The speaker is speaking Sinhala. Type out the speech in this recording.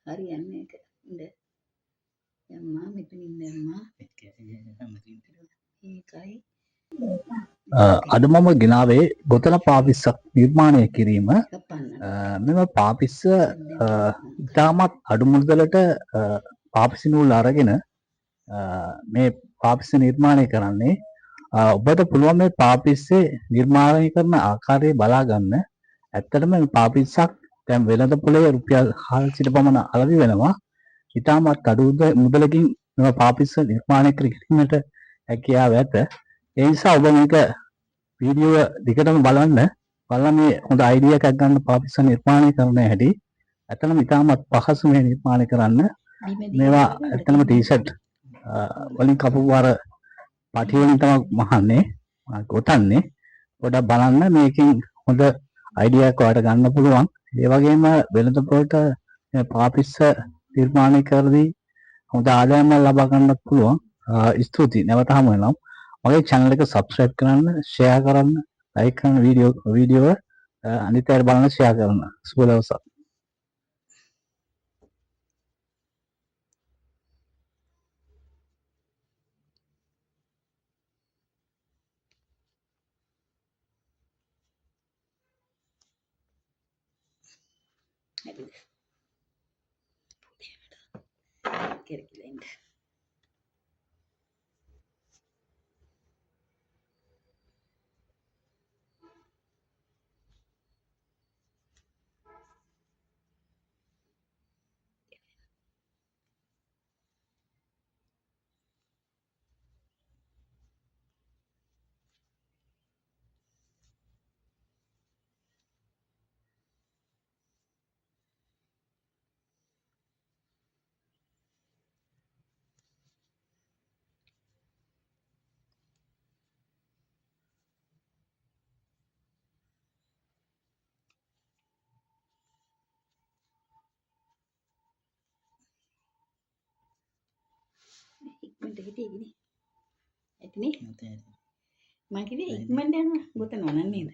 හරියන්නේ ඒක. ඉඳ යම්මා මෙතන ඉඳ යම්මා. ඒකයි. අද මම ගෙනාවේ ගොතන පාපිස්සක් නිර්මාණය කිරීම. මෙම පාපිස්ස ඉතාමත් අඩු මුදලට පාපිසි නූල් අරගෙන මේ පාපිස්ස නිර්මාණය කරන්නේ. ඔබට පුළුවන් මේ පාපිස්සේ නිර්මාණය කරන ආකාරය බලා ගන්න. ඇත්තටම මේ පාපිස්සක් දැන් වෙළඳ පොලේ රුපියල් 400 පමණ අලෙවි වෙනවා. ඉතාමත් අඩු මුදලකින් මේ පාපිස්ස නිර්මාණය කර ගැනීමට හැකියාව ඇත. ඒ නිසා ඔබ මේක වීඩියෝ දිගටම බලන්න. බලලා මේ හොඳ අයිඩියා එකක් ගන්න පාපිස්ස නිර්මාණය කරන හැටි. ඇත්තටම ඉතාමත් පහසු මේ නිර්මාණය කරන්න. මේවා ඇත්තටම ටී-ෂර්ට් වලින් කපපු අර පටි වලින් තමයි මහන්නේ ගොතන්නේ. පොඩක් බලන්න මේකෙන් හොඳ අයිඩියා එකක් ඔයාලට ගන්න පුළුවන්. ඒ වගේම වෙළඳ පොලට මේ පාපිස්ස නිර්මාණය කරදී හොඳ ආදායමක් ලබා ගන්නත් පුළුවන්. ස්තුතියි. නැවත හමු වෙනවා. මගේ channel එක subscribe කරන්න, share කරන්න, like කරන්න වීඩියෝ අනිත් අයට බලන්න share කරන්න. සුබ දවසක්. කෙරකිලා ඉන්න. ඉක්මනට හිටියේනේ. ඇතිනේ. මම කිව්වේ ඉක්මනට යනවා ගොතනවා නේද?